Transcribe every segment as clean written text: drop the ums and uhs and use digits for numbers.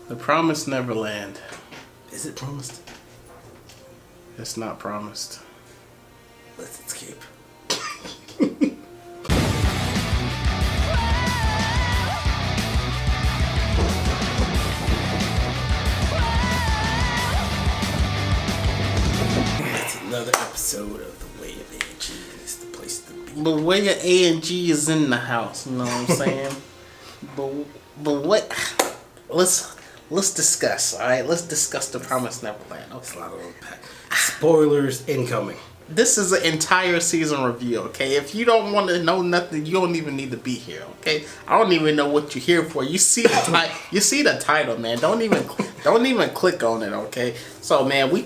The Promised Neverland. Is it promised? It's not promised. Let's escape. It's another episode of The Way of A&G, and it's the place to be. But where your A&G is in the house, you know what I'm saying? but what? Let's discuss. All right, let's discuss The Promised Neverland. It's a lot of unpack. Spoilers incoming. This is an entire season review, okay? If you don't want to know nothing, you don't even need to be here, okay? I don't even know what you're here for. You see the title, man. Don't even click on it, okay? So, man, we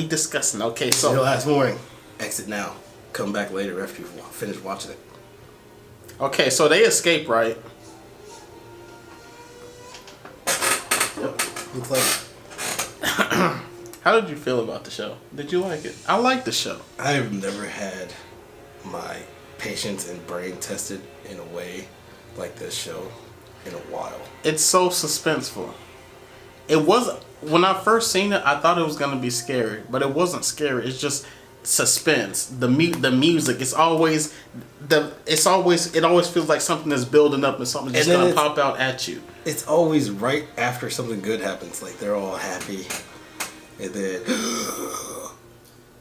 discussing, okay? So Your last warning. Exit now. Come back later after you finish watching it. okay, so they escape, right? Yep. Looks like How did you feel about the show? Did you like it? I like the show. I've never had my patience and brain tested in a way like this show in a while. It's so suspenseful. It wasn't when I first seen it. I thought it was gonna be scary, but it wasn't scary. It's just suspense. The music. It always feels like something is building up and something's just gonna pop out at you. It's always right after something good happens. Like they're all happy, and then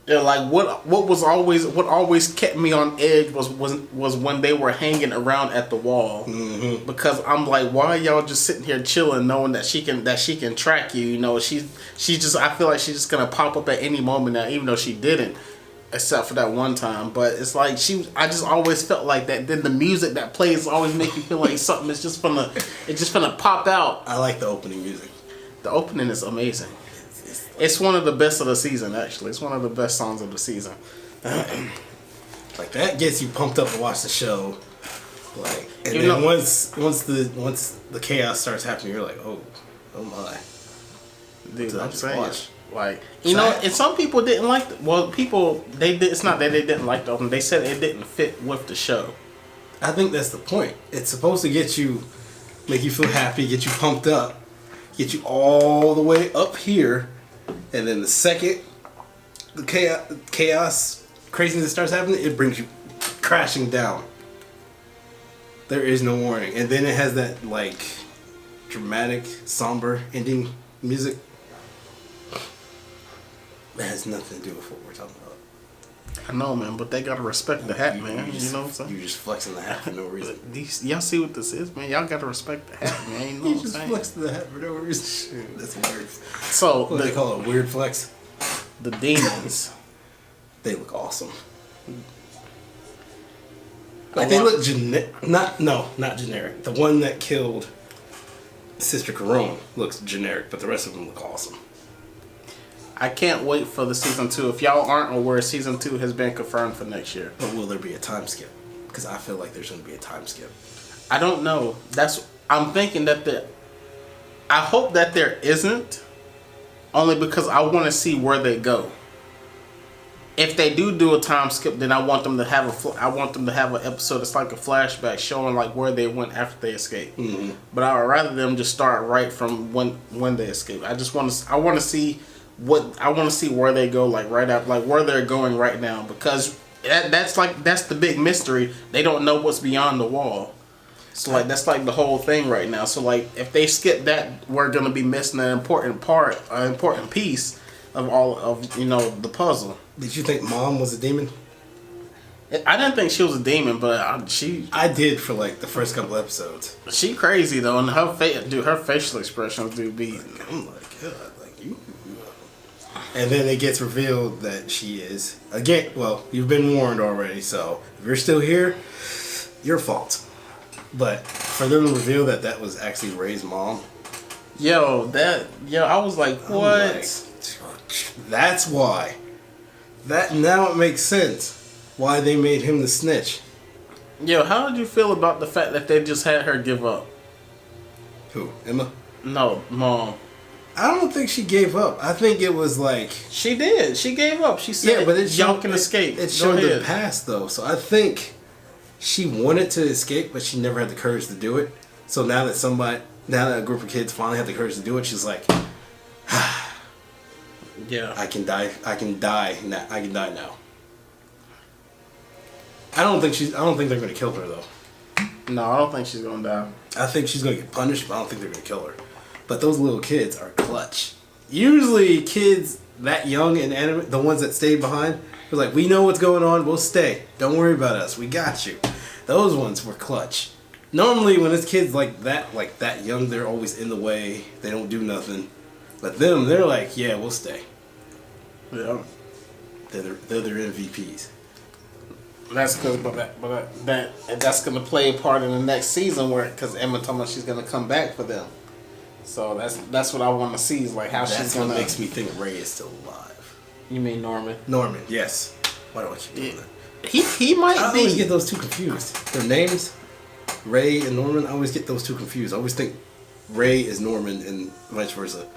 Yeah, like what always kept me on edge was when they were hanging around at the wall, because I'm like, why are y'all just sitting here chilling, knowing that she can track you? You know, she's just, I feel like she's just gonna pop up at any moment now, even though she didn't, except for that one time. But it's like I just always felt like that. Then the music that plays always make you feel like something is just gonna pop out. I like the opening music. The opening is amazing. It's one of the best of the season, actually. It's one of the best songs of the season. Like that gets you pumped up to watch the show. Like, and Even then though- once the chaos starts happening, you're like, oh my. Dude, So I I'm just saying, watch. like, you know, and some people didn't like. It's not that they didn't like the opening. They said it didn't fit with the show. I think that's the point. It's supposed to make you feel happy, get you pumped up, get you all the way up here, and then the second the chaos craziness starts happening, it brings you crashing down. There is no warning, and then it has that like dramatic, somber ending music. That has nothing to do with what we're talking about. I know, man, but they gotta respect the hat, man. You know what I'm saying? You're just flexing the hat for no reason. Y'all see what this is, man? Y'all gotta respect the hat, man. You know You what I'm just saying? flexed the hat for no reason. That's weird. So What do they call it? Weird flex? the demons. They look awesome. Like they look not generic. The one that killed Sister Corone looks generic, but the rest of them look awesome. I can't wait for the season 2. If y'all aren't aware, season 2 has been confirmed for next year. But will there be a time skip? Because I feel like there's going to be a time skip. I don't know. I'm thinking that I hope that there isn't, only because I want to see where they go. If they do a time skip, then I want them to have an episode that's like a flashback showing like where they went after they escaped. Mm-hmm. But I would rather them just start right from when they escape. I want to see where they go, like right after, like where they're going right now, because that's the big mystery. They don't know what's beyond the wall. So like that's like the whole thing right now. So like if they skip that, we're gonna be missing an important piece of all of the puzzle. Did you think Mom was a demon? I didn't think she was a demon, but I did for like the first couple episodes. she crazy though, and her facial expressions do be. I'm like, God, like you. And then it gets revealed that she is again. Well, you've been warned already, so if you're still here, your fault. But for them to reveal that was actually Ray's mom. I was like, what? That's why. That now it makes sense why they made him the snitch. How did you feel about the fact that they just had her give up? Who? Emma? No, Mom. I don't think she gave up. I think it was like She did. She gave up. She said, y'all can escape. It showed the past though, so I think she wanted to escape, but she never had the courage to do it. So now that Now that a group of kids finally have the courage to do it, she's like, yeah, I can die. I can die now. I can die now. I don't think they're gonna kill her though. No, I don't think she's gonna die. I think she's gonna get punished, but I don't think they're gonna kill her. But those little kids are clutch. Usually, kids that young and anime, the ones that stayed behind, were like, "We know what's going on. We'll stay. Don't worry about us. We got you." Those ones were clutch. Normally, when it's kids like that young, they're always in the way. They don't do nothing. But them, they're like, "Yeah, we'll stay." Yeah, they're their MVPs. That's because, that's gonna play a part in the next season because Emma told me she's gonna come back for them. So that's what I want to see is like how she's gonna. That's what makes me think Ray is still alive. You mean Norman? Norman, yes. Why do I keep doing that? He might I be. always get those two confused. Their names, Ray and Norman. I always get those two confused. I always think Ray is Norman and vice versa.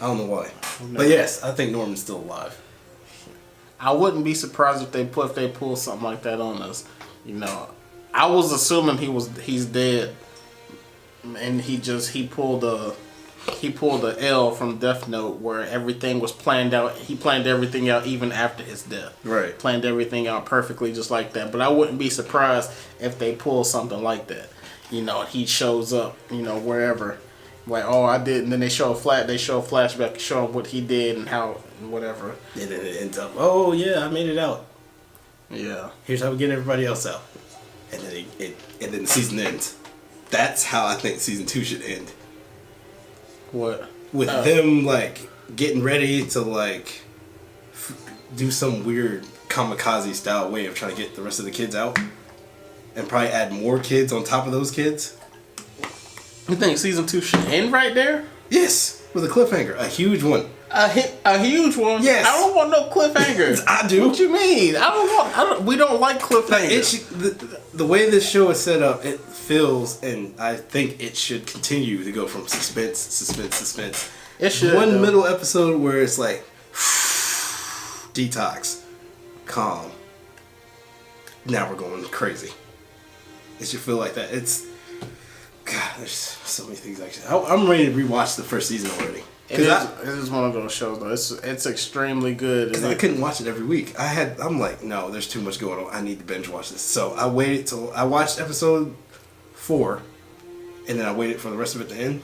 I don't know why, but yes, I think Norman's still alive. I wouldn't be surprised if they pull something like that on us. You know, I was assuming he's dead, and he pulled a L from Death Note where everything was planned out. He planned everything out even after his death. Right. Planned everything out perfectly just like that. But I wouldn't be surprised if they pull something like that. You know, he shows up. You know, wherever. Like, oh, I did, and then they show a flashback showing what he did and how, and whatever. And then it ends up, oh yeah, I made it out. Yeah. Here's how we get everybody else out. And then and then the season ends. That's how I think season 2 should end. What? With them like getting ready to like do some weird kamikaze style way of trying to get the rest of the kids out, and probably add more kids on top of those kids. You think season 2 should end right there? Yes, with a cliffhanger, a huge one. A huge one. Yes. I don't want no cliffhangers. I do. What you mean? We don't like cliffhangers. The way this show is set up, it feels, and I think it should continue to go from suspense. It should. One middle episode where it's like detox, calm. Now we're going crazy. It should feel like that. God, there's so many things actually. I'm ready to rewatch the first season already. It is one of those shows though. It's extremely good. Because I couldn't watch it every week. I'm like, no, there's too much going on. I need to binge watch this. So I waited till I watched episode 4, and then I waited for the rest of it to end,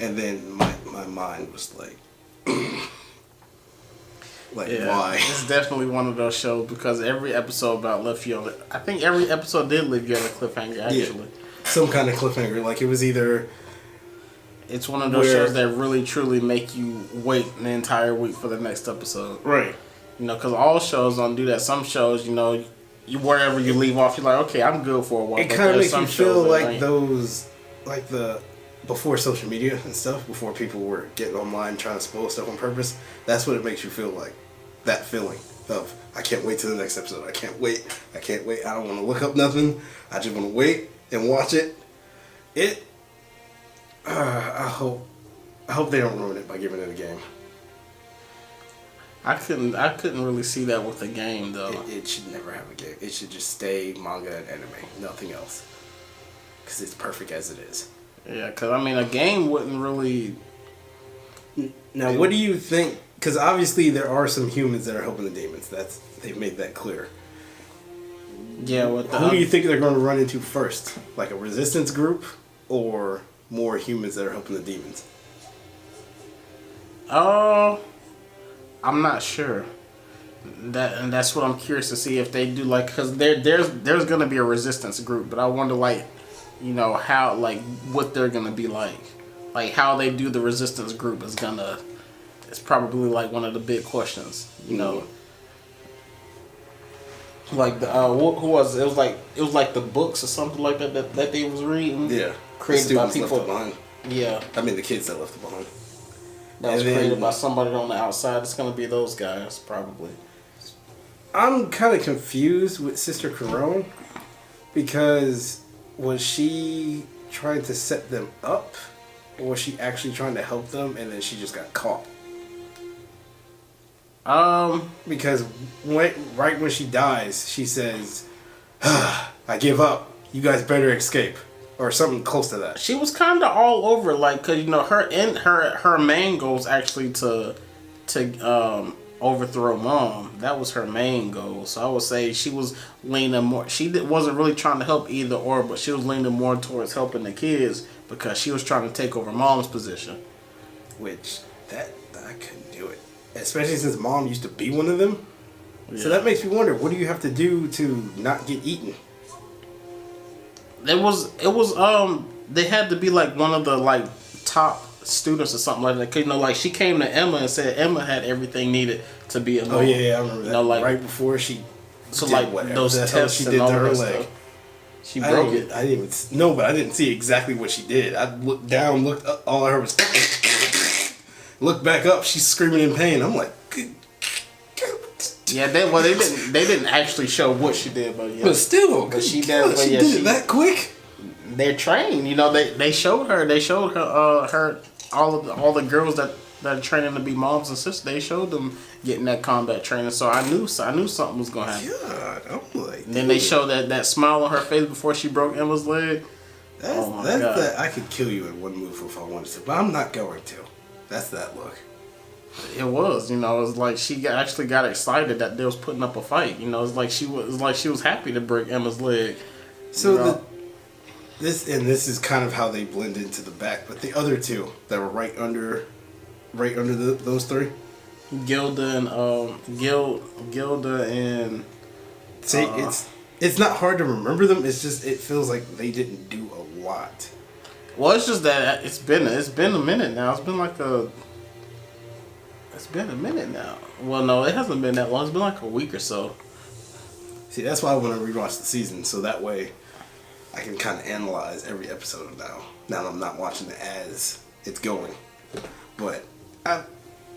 and then my mind was like, why? It's definitely one of those shows because every episode about left you on it. I think every episode did leave you on a cliffhanger actually. Yeah. Some kind of cliffhanger. Like it was either. It's one of those shows that really truly make you wait an entire week for the next episode. Right. You know, because all shows don't do that. Some shows, you know, wherever you leave off, you're like, okay, I'm good for a while. It kind of makes you feel like those, like before social media and stuff, before people were getting online trying to spoil stuff on purpose. That's what it makes you feel like. That feeling of, I can't wait till the next episode. I can't wait. I don't want to look up nothing. I just want to wait and watch it. I hope they don't ruin it by giving it a game. I couldn't really see that with the game though. It should never have a game. It should just stay manga and anime, nothing else. Because it's perfect as it is. Yeah, because I mean a game wouldn't really. Now, what do you think? Because obviously there are some humans that are helping the demons. They've made that clear. Yeah, who do you think they're going to run into first? Like a resistance group or more humans that are helping the demons? I'm not sure. That's what I'm curious to see if they do like because there's gonna be a resistance group, but I wonder like, you know how like what they're gonna be like how they do the resistance group it's probably like one of the big questions, you know. Like the who was it? It was like the books or something like that they was reading. Yeah, created by people. Left behind. Yeah, I mean the kids that left behind. That was created by somebody on the outside. It's gonna be those guys probably. I'm kind of confused with Sister Corone because was she trying to set them up, or was she actually trying to help them and then she just got caught? Because right when she dies, she says, "I give up. You guys better escape, or something close to that. She was kind of all over, like, cause you know her main goal was actually to overthrow mom. That was her main goal. So I would say she was leaning more. Wasn't really trying to help either or, but she was leaning more towards helping the kids because she was trying to take over mom's position. Which I couldn't do it, especially since mom used to be one of them. Yeah. So that makes me wonder, what do you have to do to not get eaten? It was they had to be like one of the like top students or something like that. 'Cause, you know, like she came to Emma and said Emma had everything needed to be a mom. Oh yeah, I remember that. You know, like right before she so did like whatever those the hell tests she and did all to her that leg. stuff. She broke it. I didn't even no, but I didn't see exactly what she did. I looked down, looked up, all I heard was looked back up. She's screaming in pain. I'm like, Yeah, they didn't actually show what she did, but yeah. But still, But she she did. But yeah, did it that quick. They're trained. You know, they showed her. They showed her. Her all the girls that are training to be moms and sisters. They showed them getting that combat training. So I knew something was gonna happen. God, I'm like. And then they showed that smile on her face before she broke Emma's leg. That's God. that. I could kill you in one move if I wanted to, but I'm not going to. That's that look. It was, you know, it was like she actually got excited that they was putting up a fight. You know, it's like she was happy to break Emma's leg. So you know? this is kind of how they blend into the back, but the other two that were right under those three. Gilda and See, it's not hard to remember them. It's just it feels like they didn't do a lot. well, it's just that it's been a minute now. It's been a minute now. Well, no, it hasn't been that long. It's been like a week or so. See, that's why I want to rewatch the season, so that way I can kind of analyze every episode now. Now that I'm not watching it as it's going. But I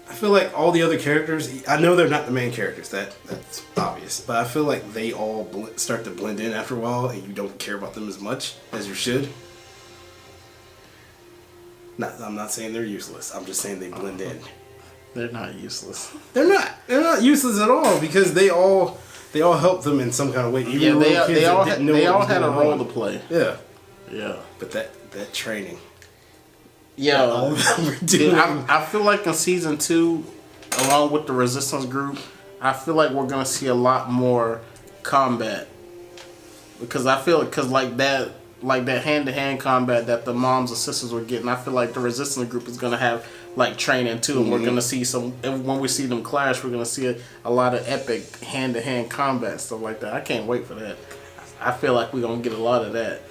feel like all the other characters, I know they're not the main characters, that's obvious, but I feel like they all start to blend in after a while and you don't care about them as much as you should. I'm not saying they're useless, I'm just saying they blend in. They're not useless. They're not useless at all because they all help them in some kind of way. Even They all had a role to play. Yeah. Yeah. But that training. Yeah. Dude, I feel like in season 2, along with the resistance group, I feel like we're gonna see a lot more combat. Because like that hand-to-hand combat that the moms and sisters were getting, I feel like the resistance group is gonna have like training too, and we're gonna see when we see them clash, we're gonna see a lot of epic hand-to-hand combat stuff like that. I can't wait for that. I feel like we're gonna get a lot of that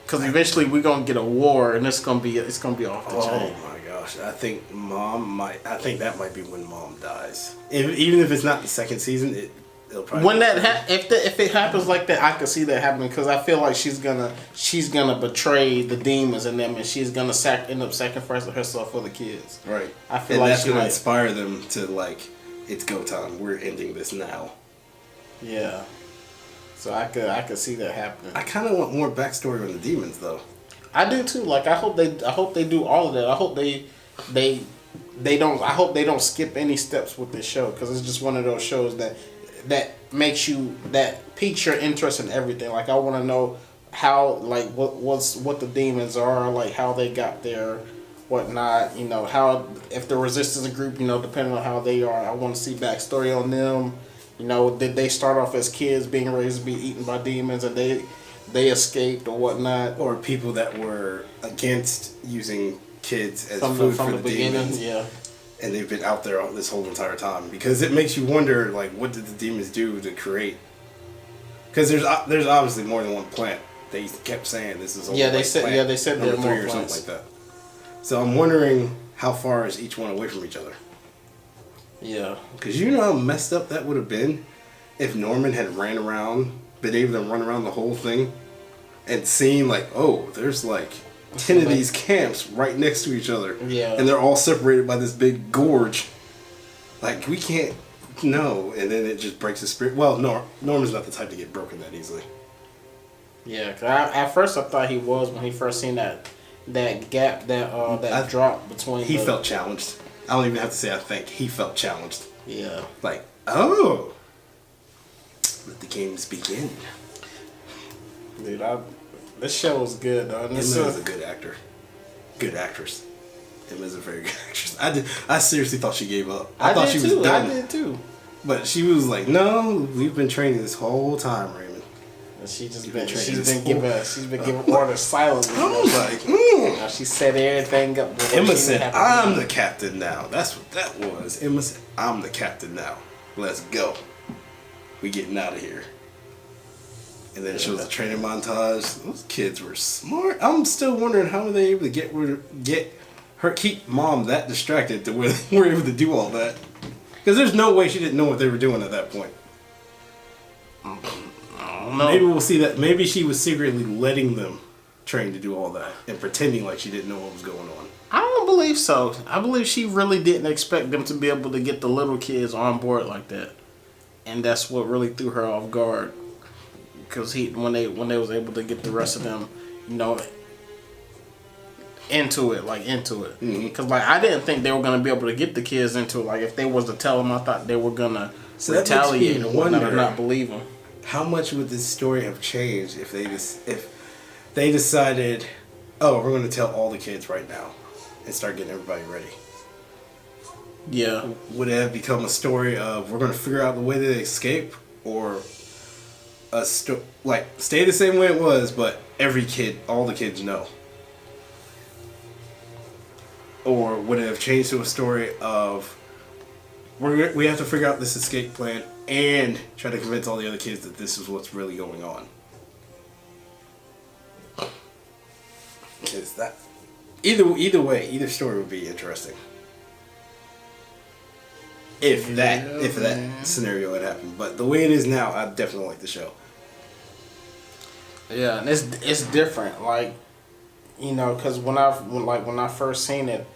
because eventually we're gonna get a war, and it's gonna be off the chain. Oh my gosh! I think that might be when mom dies. Even if it's not the second season, it'll probably. When if it happens like that, I could see that happening because I feel like she's gonna betray the demons in them, and she's gonna end up sacrificing herself for the kids. Right. I feel like that's gonna inspire them to like, it's go time. We're ending this now. Yeah. So I could see that happening. I kind of want more backstory on the demons, though. I do too. Like I hope they do all of that. I hope they don't. I hope they don't skip any steps with this show because it's just one of those shows that makes you piques your interest in everything. Like I want to know how what the demons are, like how they got there, whatnot. You know how if the resistance group, you know, depending on how they are, I want to see backstory on them. You know, did they start off as kids being raised to be eaten by demons and they escaped or whatnot? Or people that were against using kids as food for the demons. Yeah. And they've been out there this whole entire time. Because it makes you wonder, like, what did the demons do to create? Because there's obviously more than one plant. They kept saying this is only they said there are more or plants. something like that. So I'm wondering how far is each one away from each other. Yeah. Because you know how messed up that would have been if Norman had been able to run around the whole thing and seen like, oh, there's like 10 of these camps right next to each other. Yeah. And they're all separated by this big gorge. Like, we can't, no. And then it just breaks his spirit. Well, Norman's not the type to get broken that easily. Yeah, cause at first I thought he was when he first seen that gap, that drop between. He felt challenged. I don't even have to say I think. He felt challenged. Yeah. Like, oh, let the games begin. Dude, This show was good, though. Emma's a good actor. Good actress. Emma's a very good actress. I seriously thought she gave up. I thought she was done. I did too. But she was like, "No, we've been training this whole time, Raymond." And she's been giving orders silently. I was like, Now she set everything up. Emma said, "I'm the captain now." That's what that was. Emma said, "I'm the captain now. Let's go. We getting out of here." And then it shows the training montage. Those kids were smart. I'm still wondering how were they able to keep mom that distracted to where they were able to do all that. Because there's no way she didn't know what they were doing at that point. I don't know. Maybe we'll see that. Maybe she was secretly letting them train to do all that and pretending like she didn't know what was going on. I don't believe so. I believe she really didn't expect them to be able to get the little kids on board like that. And that's what really threw her off guard. Because when they was able to get the rest of them, into it. Because like I didn't think they were gonna be able to get the kids into it. Like if they was to tell them, I thought they were gonna retaliate or whatnot or not believe them. How much would this story have changed if they decided, oh, we're gonna tell all the kids right now and start getting everybody ready? Yeah. Would it have become a story of we're gonna figure out the way they escape, or stay the same way it was, but all the kids know? Or would it have changed to a story of we have to figure out this escape plan and try to convince all the other kids that this is what's really going on? Because that either way, either story would be interesting. If that scenario had happened, but the way it is now, I definitely like the show. Yeah, and it's different, like, because when I first seen it,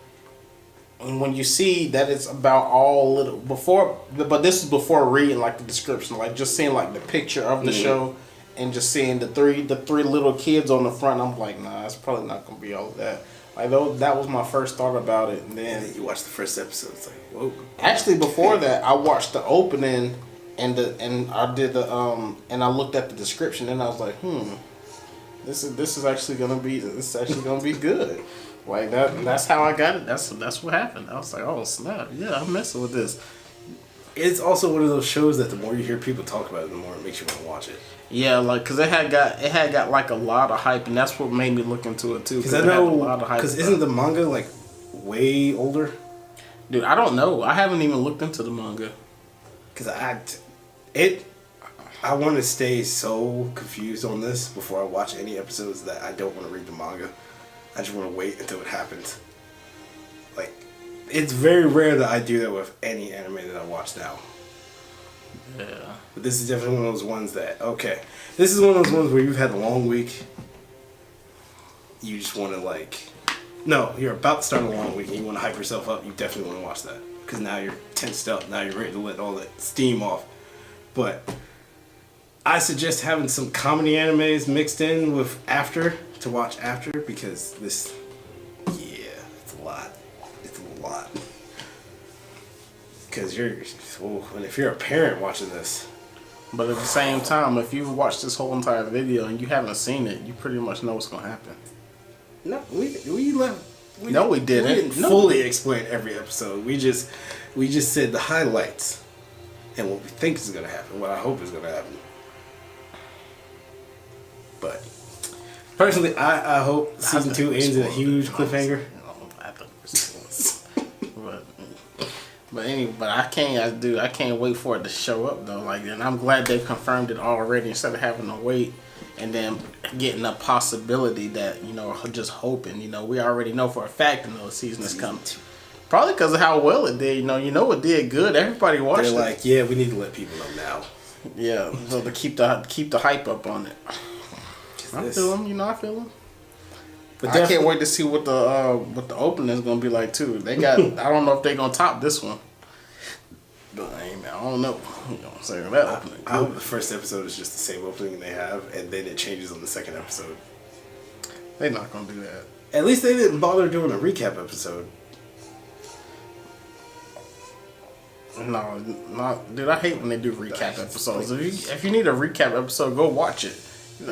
and when you see that it's about all little but this is before reading like the description, like just seeing like the picture of the show, and just seeing the three little kids on the front, I'm like, nah, it's probably not gonna be all of that. Like that was my first thought about it, and then you watch the first episode, it's like, whoa. Actually, before that, I watched the opening and I did and I looked at the description and I was like, this is actually gonna be good. Like that's how I got it. That's what happened. I was like, oh snap, yeah, I'm messing with this. It's also one of those shows that the more you hear people talk about it, the more it makes you want to watch it. Yeah, like because it had got like a lot of hype, and that's what made me look into it too. Because I know, because isn't the manga like way older? Dude, I don't know. I haven't even looked into the manga. Because I want to stay so confused on this before I watch any episodes that I don't want to read the manga. I just want to wait until it happens. Like, it's very rare that I do that with any anime that I watch now. Yeah. But this is definitely one of those ones that, okay, this is one of those ones where you've had a long week. You just want to no, you're about to start a long week and you want to hype yourself up. You definitely want to watch that. Because now you're tensed up. Now you're ready to let all that steam off. But I suggest having some comedy animes mixed in with to watch after, because it's a lot. It's a lot. Because if you're a parent watching this. But at the same time, if you've watched this whole entire video and you haven't seen it, you pretty much know what's going to happen. No, we didn't. No, we didn't. We didn't fully explain every episode. We just said the highlights and what we think is going to happen, what I hope is going to happen. But personally, I hope season 2 ends in a huge cliffhanger. But I can't wait for it to show up though. Like, and I'm glad they confirmed it already instead of having to wait and then getting a possibility that just hoping. We already know for a fact the season is coming. Probably because of how well it did. It did good. Everybody watched it. They're like, yeah, we need to let people know now. Yeah, so to keep the hype up on it. I feel them. I feel them. But I can't wait to see what the opening is gonna be like too. They got I don't know if they're gonna top this one. But I don't know. That opening. I hope the first episode is just the same opening they have, and then it changes on the second episode. They're not gonna do that. At least they didn't bother doing a recap episode. No, dude. I hate when they do recap episodes. If you need a recap episode, go watch it. You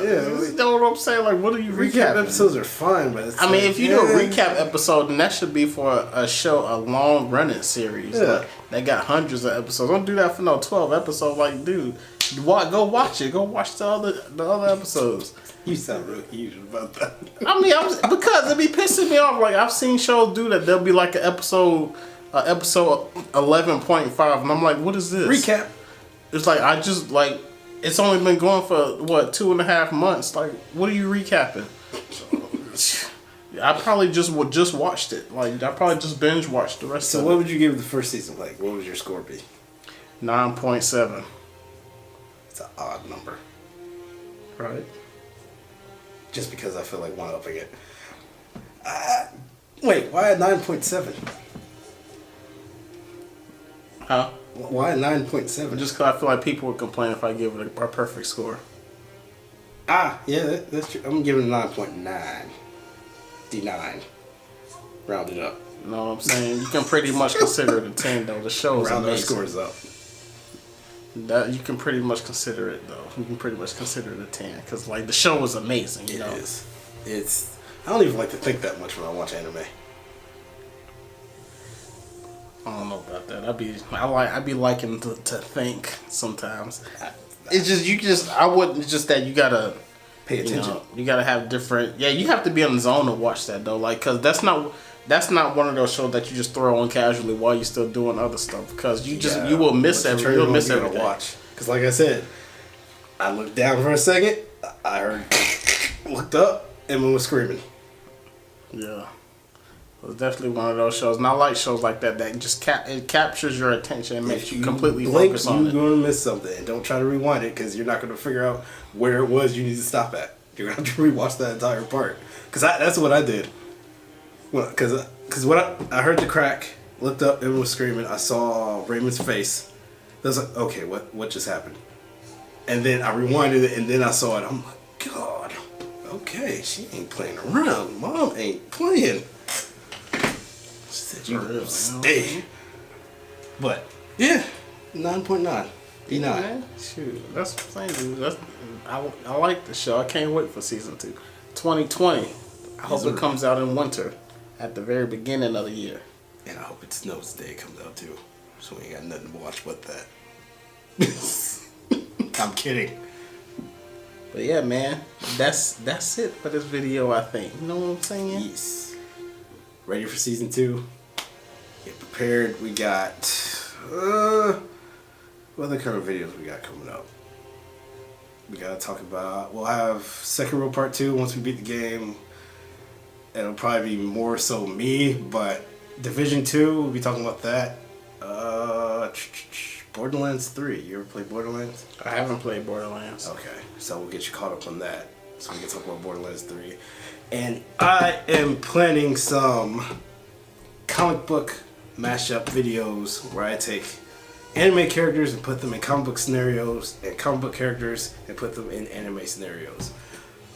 know what I'm saying? Like, what are you recap recapping? episodes are fine, but it's if you do a recap episode, then that should be for a show, a long running series. Yeah. Like, they got hundreds of episodes. Don't do that for no 12 episodes. Like, dude, go watch it. Go watch the other episodes. You sound real huge about that. Because it be pissing me off. Like, I've seen shows do that. There'll be like an episode 11.5, and I'm like, what is this? Recap. It's like, it's only been going for, 2.5 months. Like, what are you recapping? I probably just watched it. Like, I probably just binge watched the rest of it. So what would you give the first season? Like, what would your score be? 9.7. It's an odd number. Right? Just because I feel like one-upping it. Wait, why at 9.7? Huh? Why 9.7? Just because I feel like people would complain if I give it a perfect score. Yeah, that's true. I'm giving it 9.9. D9. Round it up. You know what I'm saying? You can pretty much consider it a 10, though. The show is Round amazing. those scores up. That you can pretty much consider it, though. You can pretty much consider it a 10 because, like, the show was amazing. You know? It is. It's. I don't even like to think that much when I watch anime. I don't know about that. I'd be liking to think sometimes. It's just I wouldn't. It's just that you gotta Pay attention. You gotta have different. Yeah, you have to be in the zone to watch that though. Like, cause that's not one of those shows that you just throw on casually while you're still doing other stuff. Because you will miss everything. You'll miss everything. Watch. Because like I said, I looked down for a second. I heard, looked up, Emma was screaming. Yeah. It's definitely one of those shows. And I like shows like that just it captures your attention and makes you completely focus on it. You're going to miss something. And don't try to rewind it because you're not going to figure out where it was you need to stop at. You're going to have to rewatch that entire part. Because that's what I did. Because I heard the crack, looked up, and was screaming. I saw Raymond's face. I was like, okay, what just happened? And then I rewinded it, and then I saw it. I'm like, God, okay, she ain't playing around. Mom ain't playing. You stay. But yeah, 9.9. B9. Shoot, that's the thing. I like the show. I can't wait for season 2. 2020. I hope it comes out in winter, at the very beginning of the year. And I hope it snows the day it comes out too. So we ain't got nothing to watch but that. I'm kidding. But yeah, man, that's it for this video. I think. You know what I'm saying? Yes. Ready for season 2? Get prepared. We got what other kind of videos we got coming up? We gotta talk about. We'll have Sekiro Part 2 once we beat the game. It'll probably be more so me, but Division 2, we'll be talking about that. Borderlands 3. You ever play Borderlands? I haven't played Borderlands. Okay, so we'll get you caught up on that, so we can talk about Borderlands 3. And I am planning some comic book mashup videos where I take anime characters and put them in comic book scenarios, and comic book characters and put them in anime scenarios.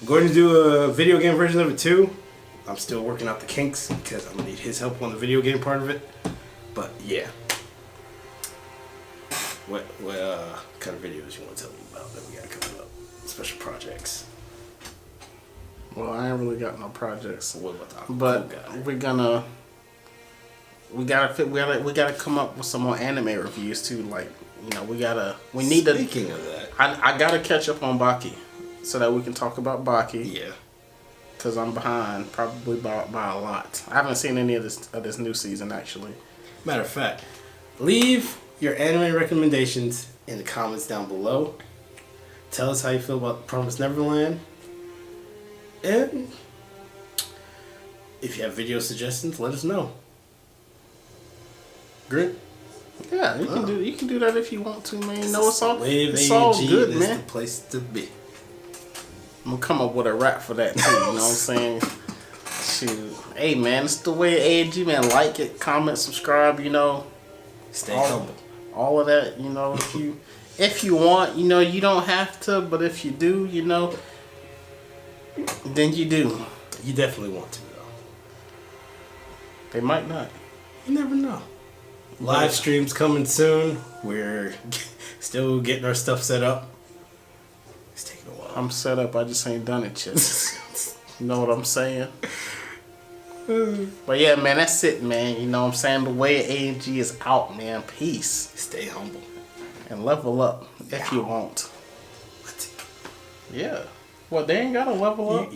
I'm going to do a video game version of it too. I'm still working out the kinks because I'm gonna need his help on the video game part of it. But yeah. What kind of videos you want to tell me about that we got coming up? Special projects. Well, I ain't really got no projects. What about the But we gotta come up with some more anime reviews too. Like, you know, we need to. Speaking of that, I gotta catch up on Baki so that we can talk about Baki. yeah. Cause I'm behind, probably by a lot. I haven't seen any of this new season actually. Matter of fact, leave your anime recommendations in the comments down below. Tell us how you feel about Promised Neverland. And if you have video suggestions, let us know. Great. Yeah, you can do that if you want to, man. You know, it's all AG, good, this man. is the place to be. I'm gonna come up with a rap for that too. You know what I'm saying? Shoot, hey man, it's the way AG, man. Like it, comment, subscribe. You know, Stay humble. All of that. You know, if you want, you know, you don't have to, but if you do, you know, then you do. You definitely want to, though. They might not. You never know. Live streams coming soon. We're still getting our stuff set up. It's taking a while. I'm set up. I just ain't done it yet. You know what I'm saying? But yeah, man, that's it, man. You know what I'm saying? The way A&G is out, man. Peace. Stay humble. And level up if you want. What? Yeah. Well, they ain't got to level up.